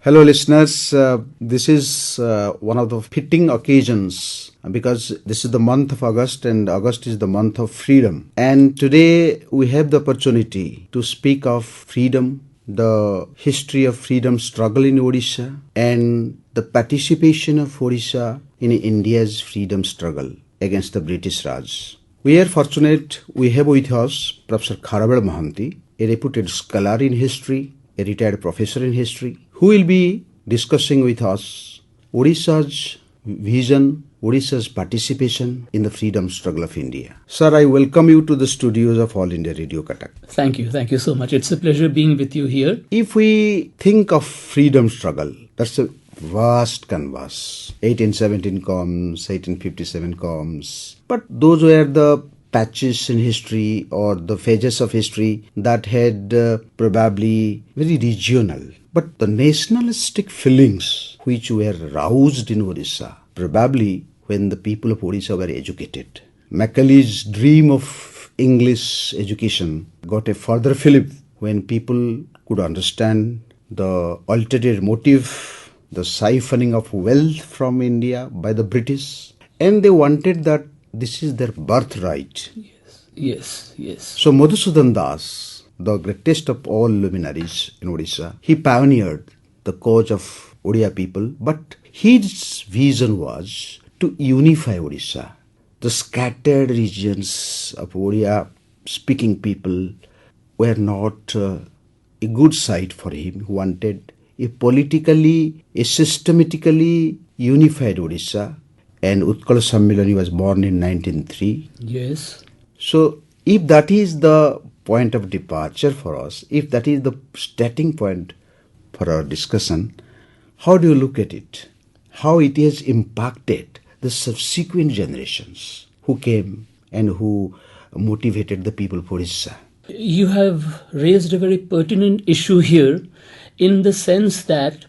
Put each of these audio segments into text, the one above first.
Hello, listeners. This is one of the fitting occasions because this is the month of August and August is the month of freedom. And today we have the opportunity to speak of freedom, the history of freedom struggle in Odisha, and the participation of Odisha in India's freedom struggle against the British Raj. We are fortunate we have with us Professor Kharabel Mohanty, a reputed scholar in history, a retired professor in history, who will be discussing with us Odisha's vision, Odisha's participation in the freedom struggle of India. Sir, I welcome you to the studios of All India Radio Cuttack. Thank you so much. It's a pleasure being with you here. If we think of freedom struggle, that's a vast canvas. 1817 comes, 1857 comes. But those were the patches in history or the phases of history that had probably very regional. But the nationalistic feelings which were roused in Odisha, probably when the people of Odisha were educated. Macaulay's dream of English education got a further fillip when people could understand the ulterior motive, the siphoning of wealth from India by the British, and they wanted that this is their birthright. Yes. So Madhusudan Das, the greatest of all luminaries in Odisha, he pioneered the cause of Odia people, but his vision was to unify Odisha. The scattered regions of Odia speaking people were not a good sight for him. He wanted a politically, a systematically unified Odisha. And Utkal Sammilani was born in 1903. Yes. So, if that is the point of departure for us, if that is the starting point for our discussion, how do you look at it? How it has impacted the subsequent generations who came and who motivated the people of Odisha? You have raised a very pertinent issue here in the sense that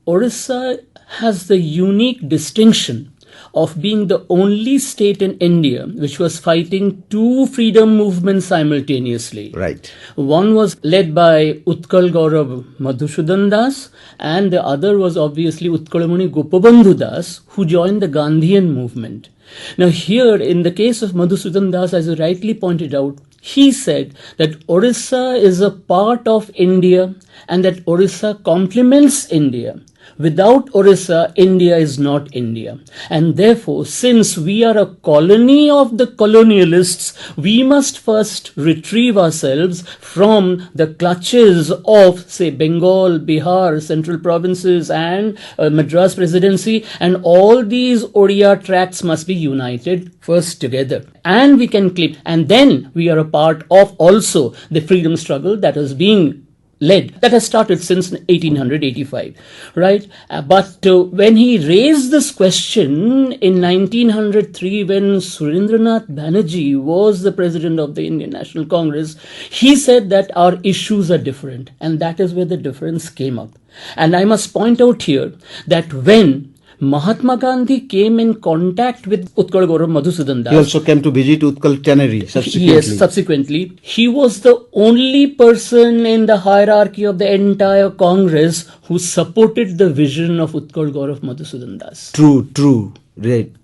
Odisha has the unique distinction of being the only state in India which was fighting two freedom movements simultaneously. Right. One was led by Utkal Gaurav Madhusudan Das, and the other was obviously Utkalamuni Gopabandhu Das, who joined the Gandhian movement. Now here, in the case of Madhusudan Das, as you rightly pointed out, he said that Odisha is a part of India and that Odisha complements India. Without Odisha, India is not India. And therefore, since we are a colony of the colonialists, we must first retrieve ourselves from the clutches of, say, Bengal, Bihar, central provinces and Madras Presidency, and all these Odia tracts must be united first together. And we can claim, and then we are a part of also the freedom struggle that is being led, that has started since 1885, right? But when he raised this question in 1903, when Surendranath Banerjee was the president of the Indian National Congress, he said that our issues are different, and that is where the difference came up. And I must point out here that when Mahatma Gandhi came in contact with Utkal Gaurav Madhusudan Das. He also came to visit Utkal Tannery subsequently. Yes, subsequently. He was the only person in the hierarchy of the entire Congress who supported the vision of Utkal Gaurav Madhusudan Das. True. Right.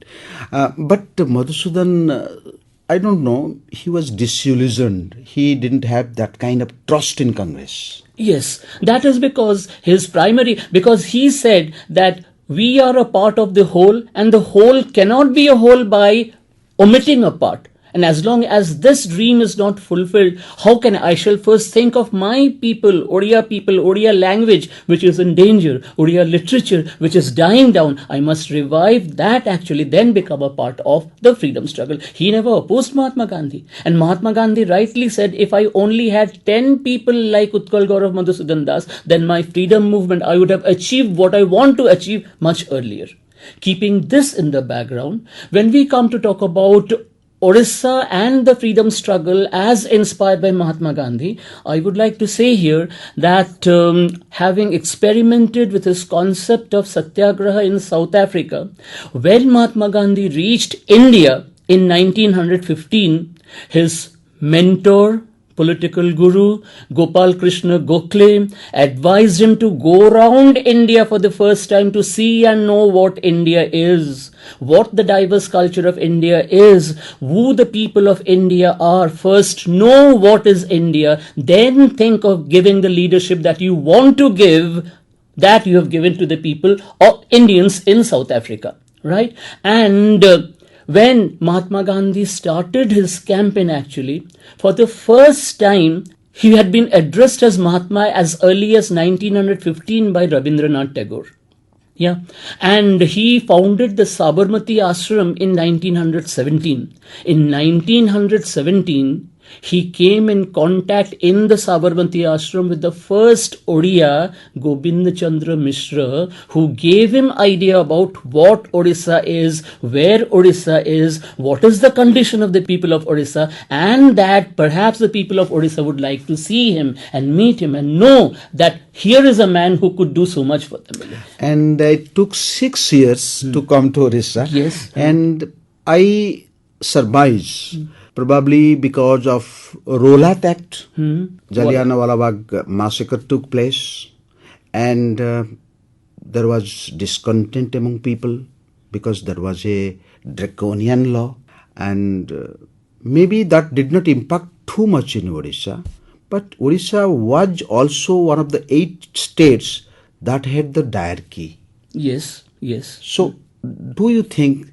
But Madhusudan, I don't know, he was disillusioned. He didn't have that kind of trust in Congress. Yes, that is because because he said that we are a part of the whole, and the whole cannot be a whole by omitting a part. And as long as this dream is not fulfilled, how can I shall first think of my people, Odia language, which is in danger, Odia literature, which is dying down. I must revive that, actually then become a part of the freedom struggle. He never opposed Mahatma Gandhi. And Mahatma Gandhi rightly said, if I only had 10 people like Utkal Gaurav Madhusudan Das, then my freedom movement, I would have achieved what I want to achieve much earlier. Keeping this in the background, when we come to talk about Odisha and the freedom struggle as inspired by Mahatma Gandhi, I would like to say here that having experimented with his concept of satyagraha in South Africa, when Mahatma Gandhi reached India in 1915, his mentor, political guru, Gopal Krishna Gokhale, advised him to go around India for the first time to see and know what India is, what the diverse culture of India is, who the people of India are. First know what is India, then think of giving the leadership that you want to give, that you have given to the people of Indians in South Africa, right? And when Mahatma Gandhi started his campaign, actually, for the first time, he had been addressed as Mahatma as early as 1915 by Rabindranath Tagore. Yeah, and he founded the Sabarmati Ashram in 1917. In 1917, he came in contact in the Sabarmati Ashram with the first Odia, Gobind Chandra Mishra, who gave him idea about what Odisha is, where Odisha is, what is the condition of the people of Odisha, and that perhaps the people of Odisha would like to see him and meet him and know that here is a man who could do so much for them. And it took 6 years to come to Odisha. Yes. And I surmise, probably because of Rolat Act, Jallianwala Bagh massacre took place, and there was discontent among people because there was a draconian law, and maybe that did not impact too much in Odisha. But Odisha was also one of the 8 states that had the diarchy. Yes, yes. So, do you think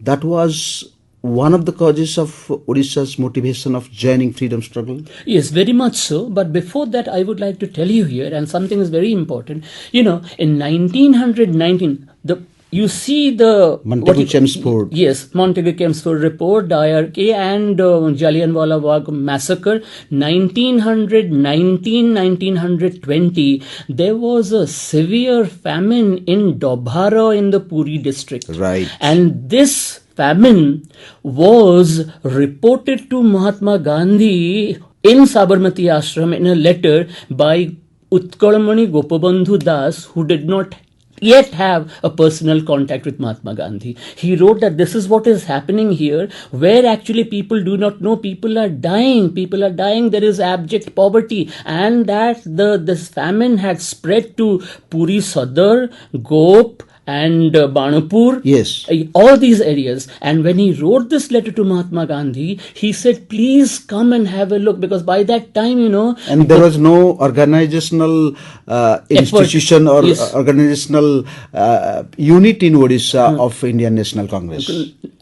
that was one of the causes of Odisha's motivation of joining freedom struggle? Yes, very much so. But before that, I would like to tell you here, and something is very important. You know, in 1919, you see the Montagu-Chelmsford. Yes, Montagu-Chelmsford report, diarchy, and Jallianwala Bagh massacre. 1919-1920, there was a severe famine in Dobhara in the Puri district. Right. And this famine was reported to Mahatma Gandhi in Sabarmati Ashram in a letter by Utkalamani Gopabandhu Das, who did not yet have a personal contact with Mahatma Gandhi. He wrote that this is what is happening here, where actually people do not know, people are dying, there is abject poverty, and that this famine had spread to Puri Sadar, Gop, and Banapur, yes, all these areas. And when he wrote this letter to Mahatma Gandhi, he said, please come and have a look, because by that time, you know, and there was no organizational institution or organizational unit in Odisha of Indian National Congress.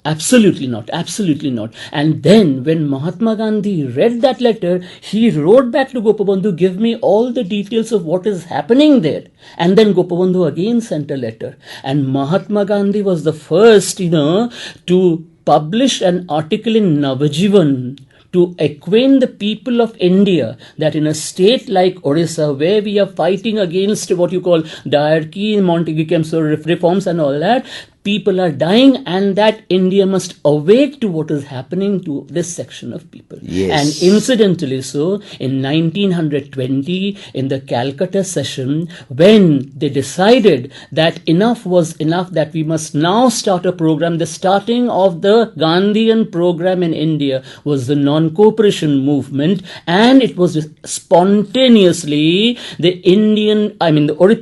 Absolutely not, absolutely not. And then when Mahatma Gandhi read that letter, he wrote back to Gopabandhu, give me all the details of what is happening there. And then Gopabandhu again sent a letter. And Mahatma Gandhi was the first, you know, to publish an article in Navajivan to acquaint the people of India that in a state like Odisha, where we are fighting against what you call diarchy, Montagu-Chelmsford reforms and all that, people are dying, and that India must awake to what is happening to this section of people. Yes. And incidentally so, in 1920, in the Calcutta session, when they decided that enough was enough, that we must now start a program, the starting of the Gandhian program in India was the non-cooperation movement, and it was spontaneously the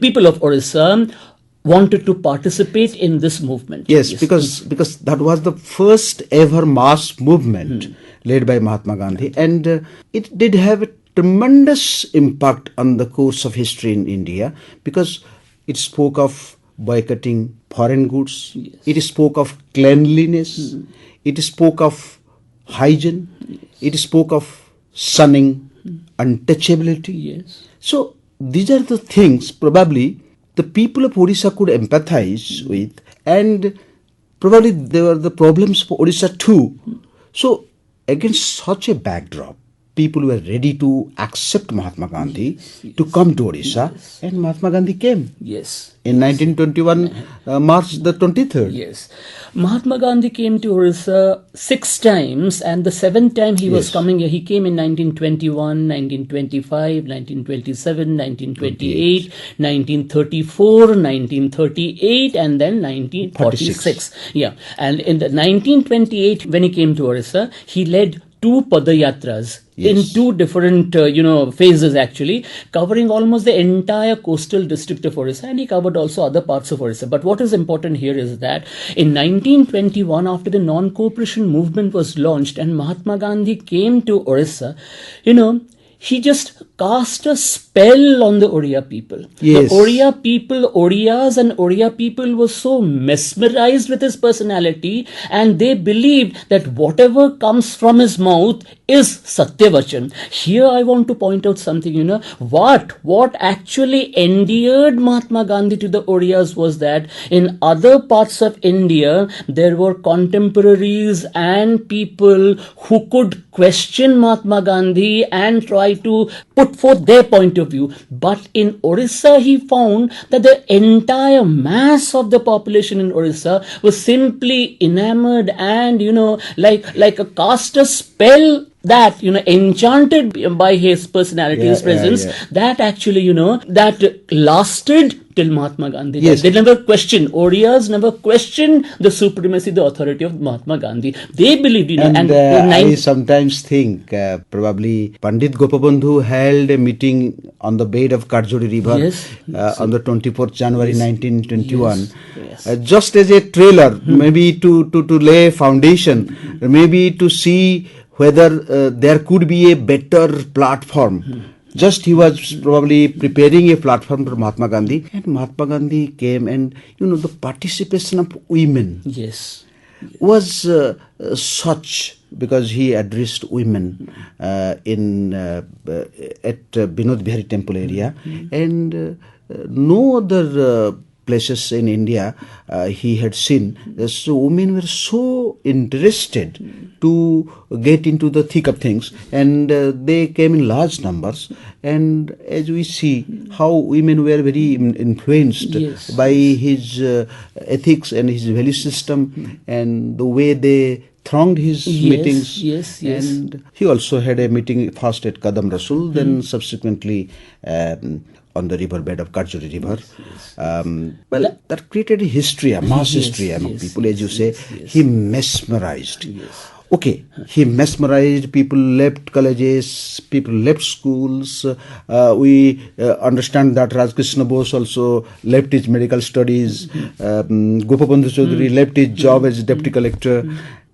people of Odisha wanted to participate in this movement. Yes, because that was the first ever mass movement led by Mahatma Gandhi, and it did have a tremendous impact on the course of history in India, because it spoke of boycotting foreign goods, it spoke of cleanliness, it spoke of hygiene, it spoke of shunning untouchability. Yes. So these are the things probably the people of Odisha could empathize with, and probably there were the problems for Odisha too. So against such a backdrop, people were ready to accept Mahatma Gandhi to come to Odisha, and Mahatma Gandhi came. Yes. In 1921, March the 23rd. Yes. Mahatma Gandhi came to Odisha 6 times, and the 7th time he was coming here, he came in 1921, 1925, 1927, 1928, 1934, 1938, and then 1946. Yeah. And in the 1928, when he came to Odisha, he led 2 padayatras in Yes. 2 different, phases actually, covering almost the entire coastal district of Odisha, and he covered also other parts of Odisha. But what is important here is that in 1921, after the non-cooperation movement was launched and Mahatma Gandhi came to Odisha, he just cast a spell on the Odia people. Yes. The Odiyas and Odia people were so mesmerized with his personality, and they believed that whatever comes from his mouth is Satyavachan. Here I want to point out something, what actually endeared Mahatma Gandhi to the Odiyas was that in other parts of India, there were contemporaries and people who could question Mahatma Gandhi and try to put forth their point of view. But in Odisha, he found that the entire mass of the population in Odisha was simply enamored and, like a cast a spell that, enchanted by his personality, his presence, that actually, that lasted till Mahatma Gandhi. Yes. They never questioned, Odiyas never questioned the supremacy, the authority of Mahatma Gandhi. They believed, And I sometimes think probably Pandit Gopabandhu held a meeting on the bed of Karjori River on the 24th January 1921, just as a trailer, maybe to lay a foundation, maybe to see whether there could be a better platform. Just he was probably preparing a platform for Mahatma Gandhi, and Mahatma Gandhi came, and the participation of women was such, because he addressed women at Binod Bihari Temple area, and no other places in India he had seen. So women were so interested to get into the thick of things, and they came in large numbers. And as we see how women were very influenced by his ethics and his value system, and the way they thronged his meetings. And he also had a meeting first at Kadam Rasul, then subsequently on the riverbed of Karjori River. That created a history, a mass history among people, as you say. He mesmerized. Okay, he mesmerized. People left colleges, people left schools. We understand that Rajkrishna Bose also left his medical studies. Gopabandhu Chaudhary left his job as deputy collector.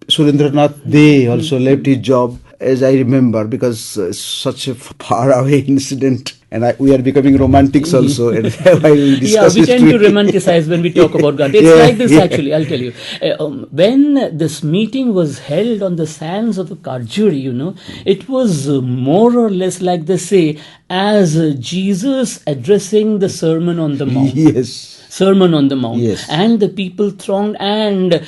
Surendranath Dey also left his job, as I remember, because it's such a far away incident. And we are becoming romantics also. And we tend to romanticize when we talk about Gandhi. It's like this actually, I'll tell you. When this meeting was held on the sands of the Karjuri, it was more or less like they say, as Jesus addressing the Sermon on the Mount. Sermon on the Mount. And the people thronged, and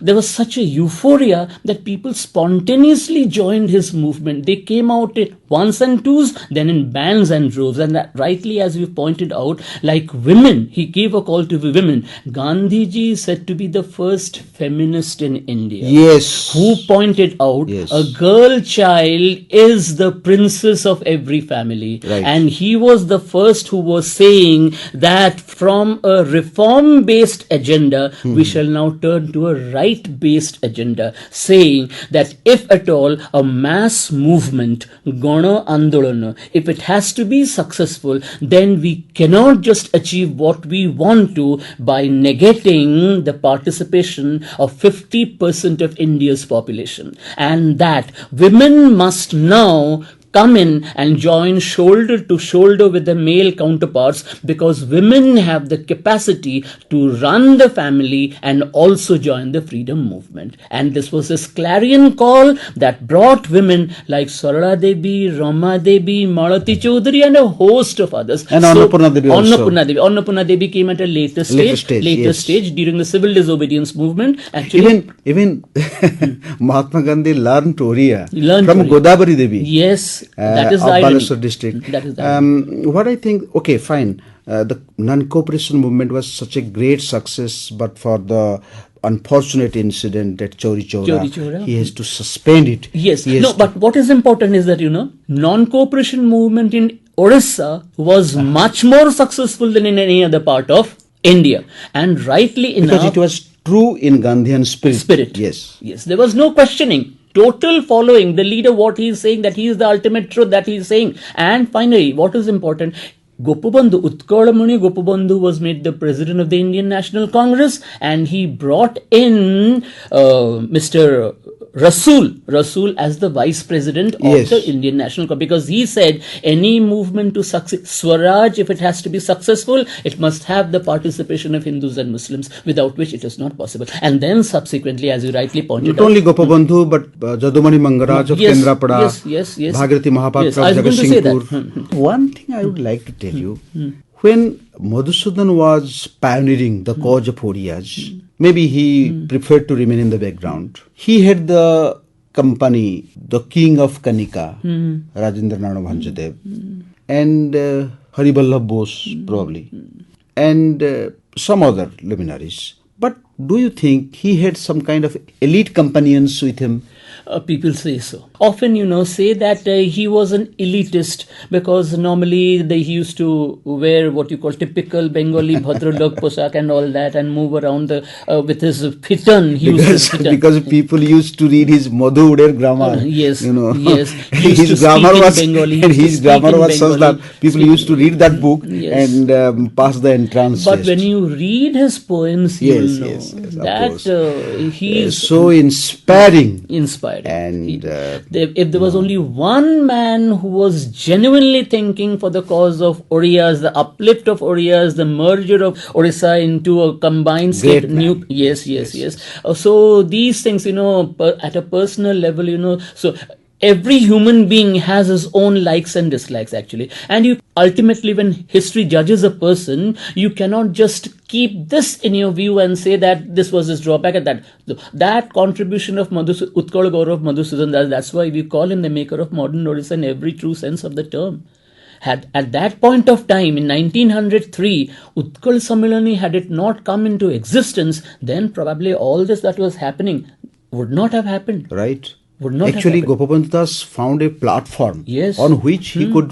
there was such a euphoria that people spontaneously joined his movement. They came out in ones and twos, then in bands and droves. And that, rightly, as we pointed out, like women, he gave a call to the women. Gandhiji is said to be the first feminist in India. Who pointed out a girl child is the princess of every family. And he was the first who was saying that from a reform-based agenda, we shall now turn to a right-based agenda, saying that if at all a mass movement, Gana Andolana, if it has to be successful, then we cannot just achieve what we want to by negating the participation of 50% of India's population. And that women must now come in and join shoulder to shoulder with the male counterparts, because women have the capacity to run the family and also join the freedom movement. And this was a clarion call that brought women like Sarala Devi, Rama Devi, Malati Chaudhary, and a host of others. And Annapurna Devi also. Annapurna Devi came at a later stage during the civil disobedience movement. Actually, even Mahatma Gandhi learned Oriya from Godavari Devi. That is the Baleswar district. That is the what I think, okay, fine. The non-cooperation movement was such a great success, but for the unfortunate incident at Chauri Chaura, he has to suspend it. But what is important is that, non-cooperation movement in Odisha was much more successful than in any other part of India. And rightly enough, because it was true in Gandhian spirit. Yes, there was no questioning. total following the leader, what he is saying, that he is the ultimate truth that he is saying. And finally, what is important, Gopabandhu, Utkalamuni Gopabandhu was made the president of the Indian National Congress, and he brought in Mr. Rasool as the vice president of Yes. the Indian National Congress, because he said any movement to succeed, Swaraj, if it has to be successful, it must have the participation of Hindus and Muslims, without which it is not possible. And then subsequently, as you rightly pointed Not out, only Gopabandhu, but Jadumani Mangaraj of Yes, Kendrapada, yes. Bhagirathi Mahapatra Yes, of I was going to say that. Jagatsinghpur. One thing I would like to tell you, when Madhusudan was pioneering the cause of Oriyas, maybe he preferred to remain in the background. He had the company, the king of Kanika, Rajendranath Bhanjadev, and Hariballabh Bose probably, and some other luminaries. But do you think he had some kind of elite companions with him? People say so. Often, say that he was an elitist, because normally he used to wear what you call typical Bengali Bhadralok posak and all that, and move around with his fitan. He used his fitan. Because people used to read his Madhu Uder grammar. Yes, Yes. He used to His grammar speak in was Bengali. and He used his to grammar speak in was such that Bengali. people used to read that book Yes. and pass the entrance But test. when you read his poems, Yes, you'll know yes, of that course. he is So inspiring. inspiring. And If there was only one man who was genuinely thinking for the cause of Oriyas, the uplift of Oriyas, the merger of Orissa into a combined state, Great man. yes. So these things, at a personal level, so every human being has his own likes and dislikes, actually. And you ultimately, when history judges a person, you cannot just keep this in your view and say that this was his drawback and that contribution of Utkal Gaurav Madhusudan Das, that's why we call him the maker of modern Odisha in every true sense of the term. At that point of time, in 1903, Utkal Sammelani, had it not come into existence, then probably all this that was happening would not have happened. right. Would not Actually, have happened. Gopabandhu Das found a platform Yes. on which he could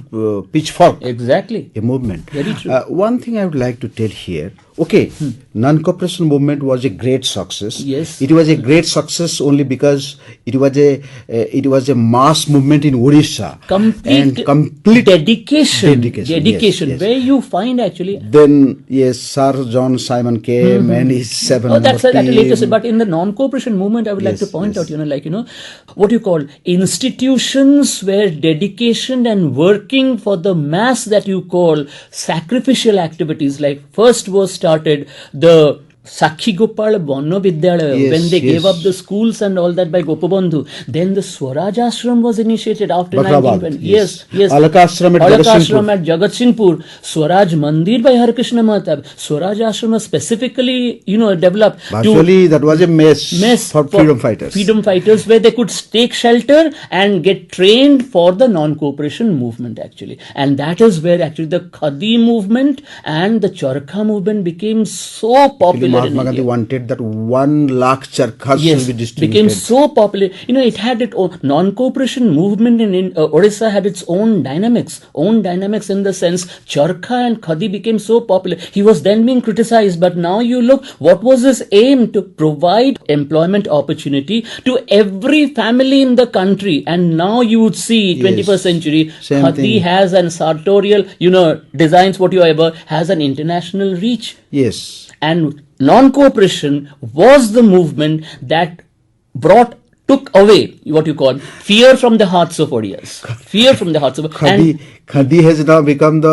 pitchfork Exactly. a movement. Very true. One thing I would like to tell here. Okay, non-cooperation movement was a great success. Yes. It was a great success only because it was a mass movement in Odisha. Complete dedication. Yes. Where you find actually. Then yes, Sir John Simon came and his seven. That's at a later stage. team. But in the non-cooperation movement, I would like to Yes, point yes. out, what you call institutions where dedication and working for the mass that you call sacrificial activities. Like first was started the Sakhi Gopal Bonno Vidyalaya, Yes, when they gave yes. up the schools and all that by Gopabandhu. Then the Swaraj Ashram was initiated after Bakrabad, 1920. yes. Yes. Alaka Ashram at Ashram at Jagatsinghpur. Swaraj Mandir by Harikrishna Mahatab. Swaraj Ashram was specifically, developed Actually, that was a mess for freedom fighters. Freedom fighters, where they could take shelter and get trained for the non-cooperation movement, actually. And that is where actually the Khadi movement and the Charkha movement became so popular. Mahatma Gandhi wanted that 1 lakh charkhas Yes, should be distributed. became so popular. It had its own non-cooperation movement in Odisha had its own dynamics in the sense Charkha and Khadi became so popular. He was then being criticized, but now you look, what was his aim? To provide employment opportunity to every family in the country. And now you would see 21st century, Same Khadi thing. has an sartorial, designs whatever, has an international reach. Yes. And non-cooperation was the movement that took away what you call fear from the hearts of Odiyas. Fear from the hearts of Khadi has now become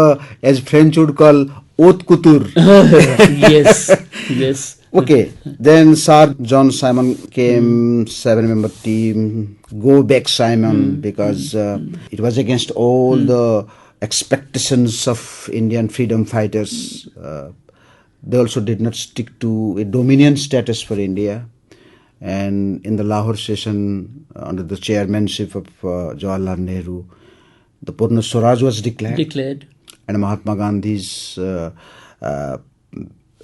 as French would call, haute couture. Yes. Okay, then Sir John Simon came, 7-member team, go back Simon, because it was against all the expectations of Indian freedom fighters. They also did not stick to a dominion status for India. And in the Lahore session, under the chairmanship of Jawaharlal Nehru, the Purna Swaraj was declared. And Mahatma Gandhi's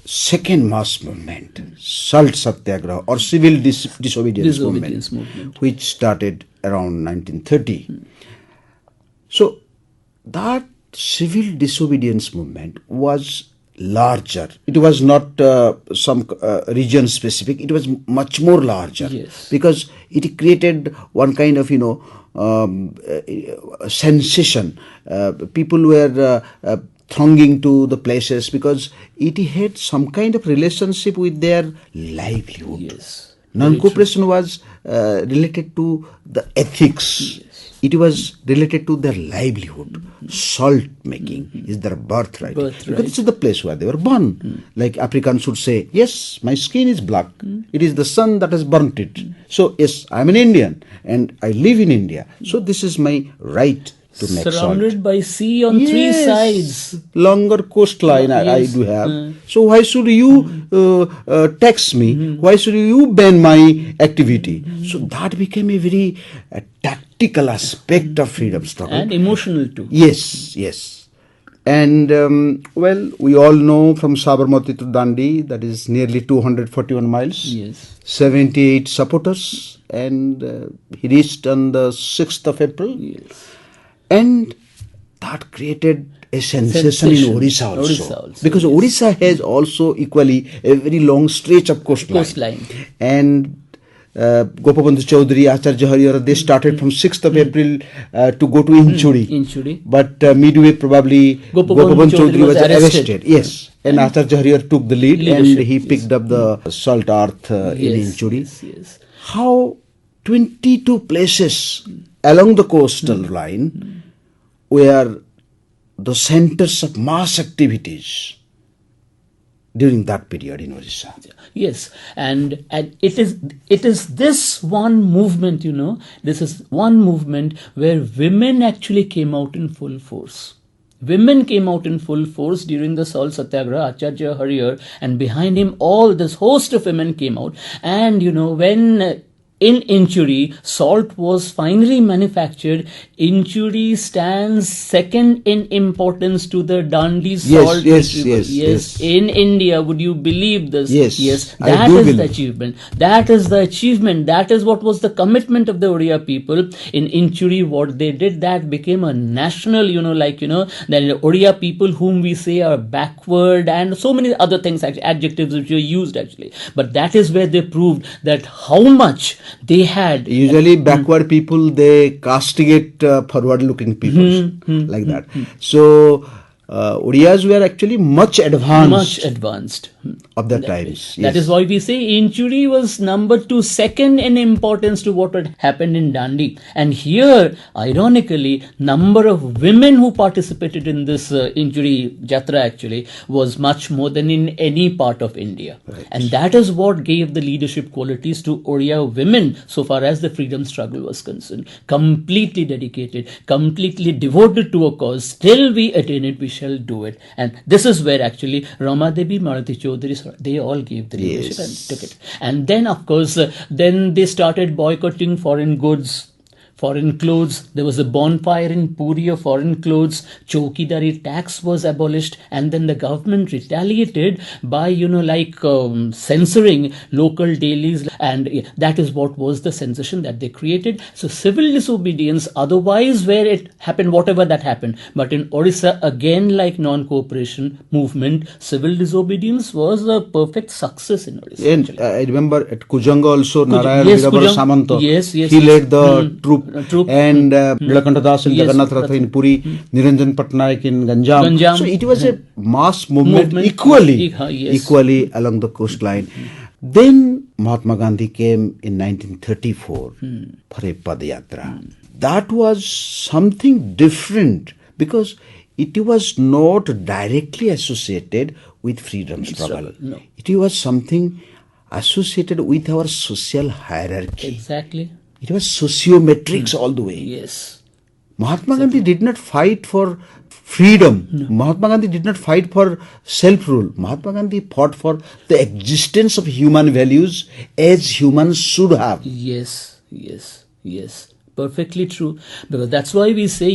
second mass movement, Salt Satyagraha or civil disobedience movement, which started around 1930. So that civil disobedience movement was larger. It was not some region specific. It was much more larger. Yes. Because it created one kind of, sensation. People were thronging to the places because it had some kind of relationship with their livelihood. Yes. Non-cooperation was related to the ethics. Yes. It was related to their livelihood. Salt making is their birthright. Because this is the place where they were born. Like Africans would say, yes, my skin is black. It is the sun that has burnt it. So, yes, I am an Indian and I live in India. So, this is my right to make Surrounded salt. by sea on three sides. Longer coastline I do have. So why should you tax me? Why should you ban my activity? So that became a very tactical aspect of freedom struggle. And emotional too. Yes, yes. And we all know from Sabarmati to Dandi, that is nearly 241 miles. Yes. 78 supporters. And he reached on the 6th of April. Yes. And that created a sensation in Odisha also. Because Odisha has also equally a very long stretch of coastline. And Gopabandhu Chaudhary, Acharya Hariyar, they started from 6th of April to go to Inchudi. But midway probably Gopabandhu Chaudhary was arrested. Yes. And Acharya Hariyar took the lead and he picked up the salt earth in Inchudi. Yes. How 22 places along the coastal line were the centers of mass activities during that period in Odisha. Yes, and it is this one movement, this is one movement where women actually came out in full force. Women came out in full force during the Salt Satyagraha, Acharya Hariyar, and behind him all this host of women came out. And when in Inchuri, salt was finally manufactured. Inchuri stands second in importance to the Dandi salt retrieval. Yes. In India, would you believe this? Yes. That is the achievement. That is the achievement. That is what was the commitment of the Odia people in Inchuri. What they did, that became a national, the Odia people whom we say are backward and so many other things, adjectives which were used actually. But that is where they proved that how much they had. Usually backward people, they castigate forward looking people like that. So Odiyas were actually much advanced of their times. That is why we say Inchuri was number 2, second in importance to what had happened in Dandi. And here, ironically, number of women who participated in this Inchuri Jatra actually was much more than in any part of India. Right. And that is what gave the leadership qualities to Odia women so far as the freedom struggle was concerned. Completely dedicated, completely devoted to a cause. Still we attain it, we shall do it. And this is where actually Rama Devi, Marathi Chaudhary, they all gave the leadership and took it. And then, of course, then they started boycotting foreign goods, foreign clothes. There was a bonfire in Puri of foreign clothes. Chowkidari tax was abolished, and then the government retaliated by, censoring local dailies, and that is what was the censorship that they created. So civil disobedience, otherwise where it happened, whatever that happened. But in Odisha, again, like non-cooperation movement, civil disobedience was a perfect success in Odisha. And I remember at Kujanga also, Narayan Virabara Samanta, he led the troop. And Nilakanta Das in Jagannath Ratha in Puri, Niranjan Patnaik in Ganjam. So it was a mass movement equally along the coastline. Then Mahatma Gandhi came in 1934 for a Padayatra. That was something different because it was not directly associated with freedom struggle. No. It was something associated with our social hierarchy. Exactly. It was sociometrics all the way. Yes. Mahatma Gandhi did not fight for freedom. No. Mahatma Gandhi did not fight for self-rule. Mahatma Gandhi fought for the existence of human values as humans should have. Yes. Perfectly true. Because that's why we say,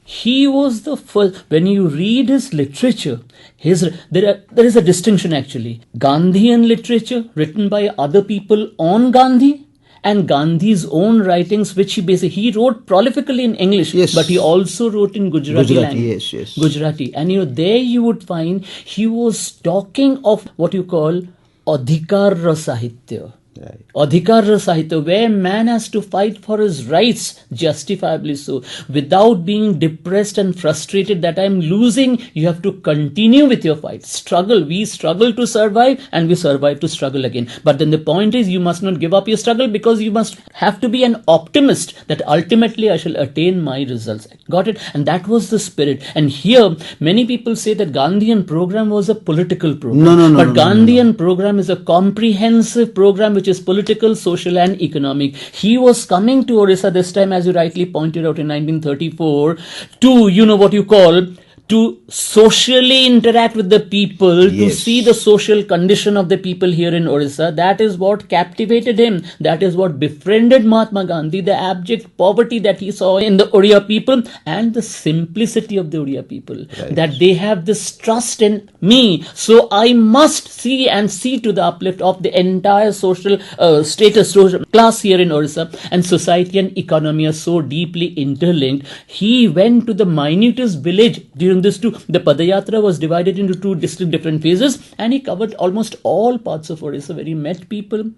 he was the first. When you read his literature, there is a distinction actually. Gandhian literature written by other people on Gandhi, and Gandhi's own writings, which he wrote prolifically in English, Yes. but he also wrote in Gujarati language. Yes. Gujarati. And there you would find he was talking of what you call Adhikar Sahitya. Right. Adhikar Sahitya, where man has to fight for his rights, justifiably so, without being depressed and frustrated that I'm losing. You have to continue with your fight. Struggle. We struggle to survive, and we survive to struggle again. But then the point is, you must not give up your struggle, because you must have to be an optimist that ultimately I shall attain my results. Got it? And that was the spirit. And here, many people say that Gandhian program was a political program. But Gandhian program is a comprehensive program which is political, social and economic. He was coming to Odisha this time, as you rightly pointed out, in 1934 to, to socially interact with the people, to see the social condition of the people here in Odisha. That is what captivated him. That is what befriended Mahatma Gandhi, the abject poverty that he saw in the Odia people and the simplicity of the Odia people. Right. That they have this trust in me, so I must see to the uplift of the entire social status, social class here in Odisha. And society and economy are so deeply interlinked. He went to the minutest village during this too. The Padayatra was divided into two different phases, and he covered almost all parts of Odisha where he met people,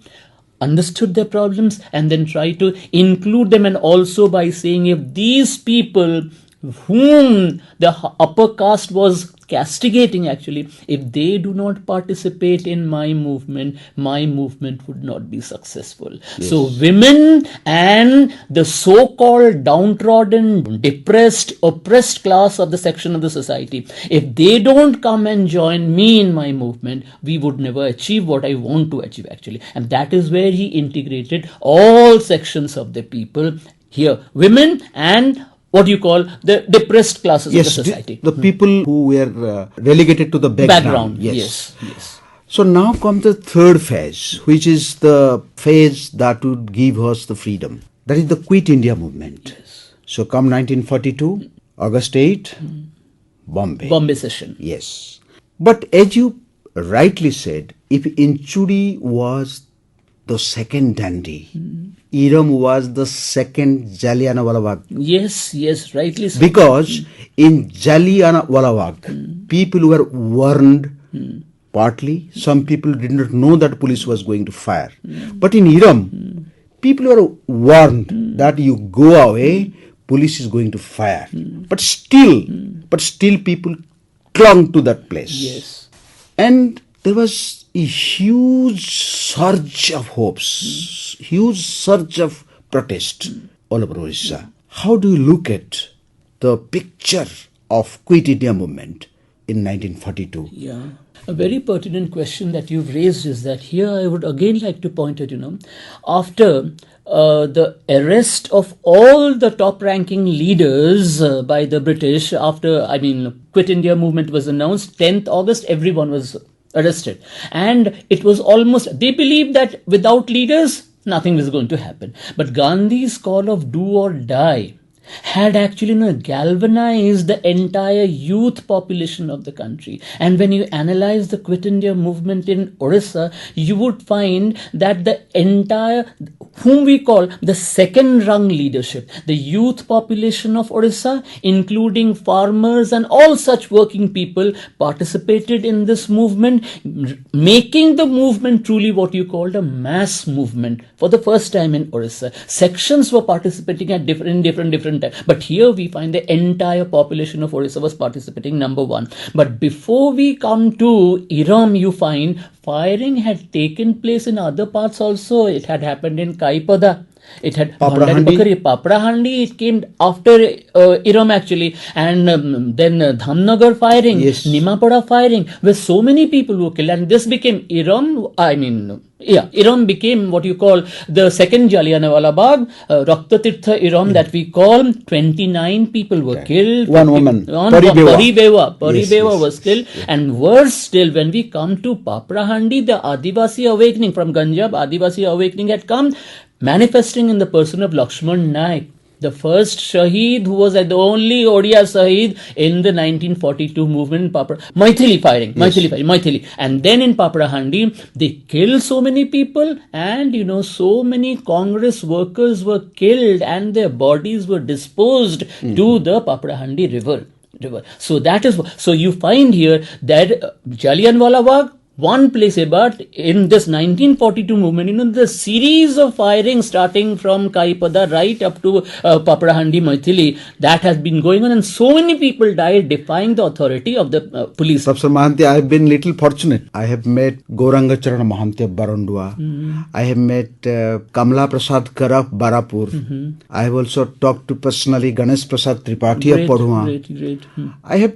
understood their problems, and then tried to include them. And also by saying, if these people whom the upper caste was castigating, actually, if they do not participate in my movement would not be successful. Yes. So women and the so-called downtrodden, depressed, oppressed class of the section of the society, if they don't come and join me in my movement, we would never achieve what I want to achieve, actually. And that is where he integrated all sections of the people here, women and what you call the depressed classes of the society. The people who were relegated to the background. Yes. So now comes the third phase, which is the phase that would give us the freedom. That is the Quit India movement. Yes. So come 1942, August 8, Bombay. Bombay session. Yes. But as you rightly said, if Inchudi was the second Dandi, Iram was the second Jallianwala Bagh. Yes, rightly so. Because in Jallianwala Bagh, people were warned partly. Some people did not know that police was going to fire. But in Iram, people were warned that you go away, police is going to fire. But still people clung to that place. Yes. And there was a huge surge of hopes, huge surge of protest all over Odisha. How do you look at the picture of Quit India movement in 1942? Yeah. A very pertinent question that you've raised is that here I would again like to point out, after the arrest of all the top-ranking leaders by the British, Quit India movement was announced, 10th August, everyone was arrested. And it was almost, they believed that without leaders, nothing was going to happen. But Gandhi's call of do or die had actually galvanized the entire youth population of the country. And when you analyze the Quit India movement in Odisha, you would find that the entire, whom we call the second rung leadership, the youth population of Odisha, including farmers and all such working people, participated in this movement, making the movement truly what you called a mass movement for the first time in Odisha. Sections were participating at different time. But here we find the entire population of Odisha was participating, number one. But before we come to Iram, you find firing had taken place in other parts also. It had happened in Kaipada. It had Paprahandi. It came after Iram actually, and then Dhamnagar firing, Nimapada firing, where so many people were killed, and this became Iram. Iram became what you call the second Jallianwala Bagh, Raktatirtha Iram that we call. 29 people were killed. One woman, Paribewa was killed. And worse still, when we come to Paprahandi, the Adivasi awakening from Ganjab, Adivasi awakening had come, manifesting in the person of Lakshman Naik. The first Shaheed who was the only Odia Shaheed in the 1942 movement in Maithili firing, Maithili. And then in Paparahandi, they killed so many people, and so many Congress workers were killed and their bodies were disposed to the Paparahandi river. So that is, so you find here that Jallianwala Bagh, one place, but in this 1942 movement, the series of firing starting from Kaipada right up to Paparahandi, Maithili, that has been going on, and so many people died defying the authority of the police. Professor Mahanti, I have been little fortunate. I have met Gauranga Charana Mahanti of Barandua. I have met Kamla Prasad Kara of Barapur. I have also talked to personally Ganesh Prasad Tripathi of Padua. Great. I have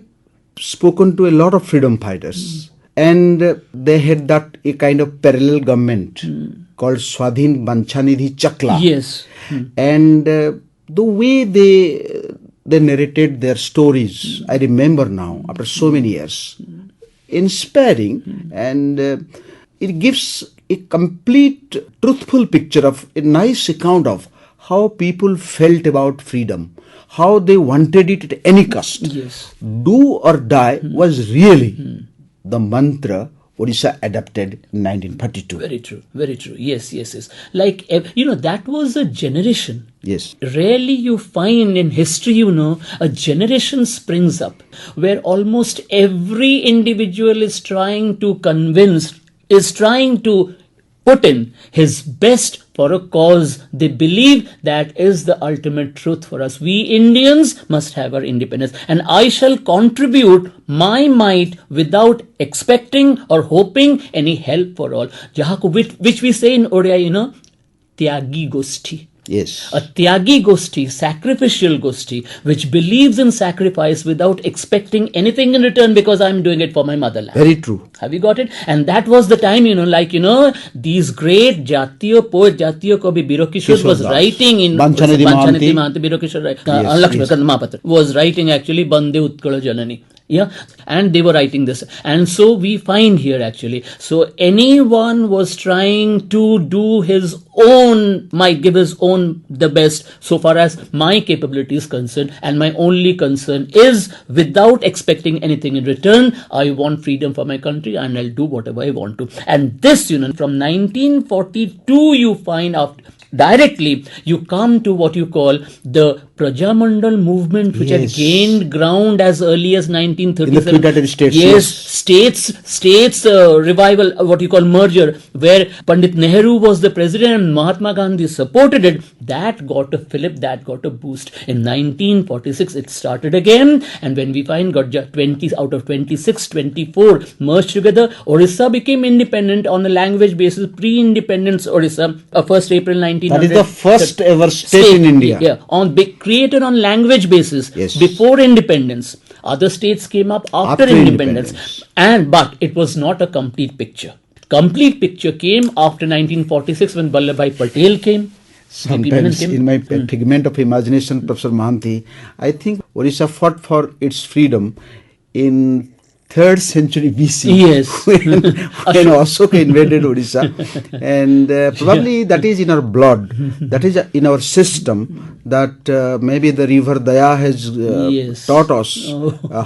spoken to a lot of freedom fighters. And they had that a kind of parallel government called Swadhin Banchanidhi Chakla. Yes. And the way they narrated their stories, I remember now, after so many years, inspiring, and it gives a complete, truthful picture of a nice account of how people felt about freedom, how they wanted it at any cost. Yes. Do or die was really the mantra Odisha adopted in 1942. Very true. Yes. Like, that was a generation. Yes. Rarely you find in history, a generation springs up where almost every individual is trying to put in his best for a cause they believe that is the ultimate truth for us. We Indians must have our independence, and I shall contribute my might without expecting or hoping any help for all. Which we say in Odia, Tyagi Gosti. Yes. A Tyagi Gosti, sacrificial Gosti, which believes in sacrifice without expecting anything in return because I'm doing it for my motherland. Very true. Have you got it? And that was the time, these great Jatiya poet, Jatiya Kavi Birokishore was writing in Banchanidhi Mahanti, Birokishore, Lakshmikant Mahapatra was writing actually Bande Utkala Janani. Yeah, and they were writing this, and so we find here actually, so anyone was trying to do his own, might give his own the best so far as my capability is concerned, and my only concern is without expecting anything in return. I want freedom for my country and I'll do whatever I want to. And this, from 1942 you find out directly you come to what you call the Prajamandal movement, which had gained ground as early as 1937. In the United States. Yes, states revival, what you call merger, where Pandit Nehru was the president and Mahatma Gandhi supported it. That got a fillip, that got a boost. In 1946, it started again, and when we find got 20 out of 26, 24 merged together, Odisha became independent on a language basis, pre-independence Odisha, 1st April 1900. That is the first ever state in India. Yeah, created on language basis. Yes. Before independence. Other states came up after independence. But it was not a complete picture. Complete picture came after 1946 when Vallabhbhai Patel came. Sometimes in my figment of imagination, Professor Mahanti, I think Odisha fought for its freedom in 3rd century BC. Yes. when Ashoka invaded Odisha. And probably that is in our blood, that is in our system, that maybe the river Daya has taught us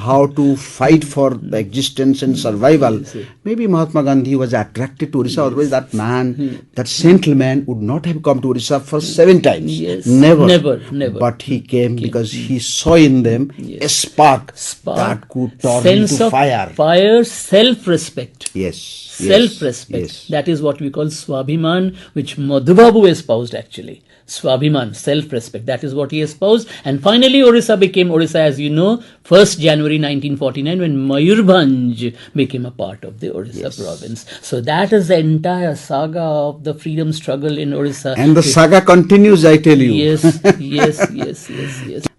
how to fight for the existence and survival. Maybe Mahatma Gandhi was attracted to Odisha, otherwise that man, that saintly man would not have come to Odisha for 7 times. Yes. Never. But he came because he saw in them a spark that could turn into fire. Fire, self-respect. Yes. Self-respect. Yes. That is what we call Swabhiman, which Madhubabu espoused actually. Swabhiman, self-respect. That is what he espoused. And finally, Odisha became Odisha, as you know, 1st January 1949, when Mayurbhanj became a part of the Odisha province. So that is the entire saga of the freedom struggle in Odisha. And the saga continues, I tell you. Yes.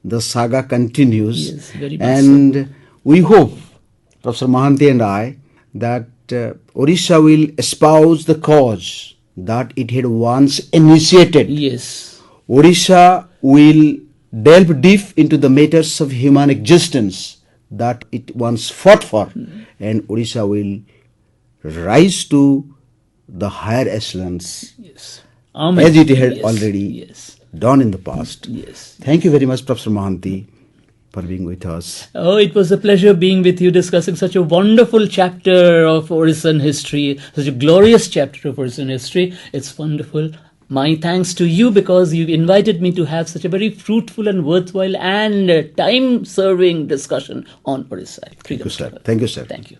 The saga continues. Yes, very much and we hope, Professor Mahanti and I, that Odisha will espouse the cause that it had once initiated. Yes. Odisha will delve deep into the matters of human existence that it once fought for, and Odisha will rise to the higher echelons Yes. Amen. as it had already done in the past. Yes. Thank you very much, Professor Mohanty, for being with us. Oh, it was a pleasure being with you, discussing such a wonderful chapter of Odishan history, such a glorious chapter of Odishan history. It's wonderful. My thanks to you, because you invited me to have such a very fruitful and worthwhile and time-serving discussion on Odisha. Thank you, sir. Thank you, sir. Thank you.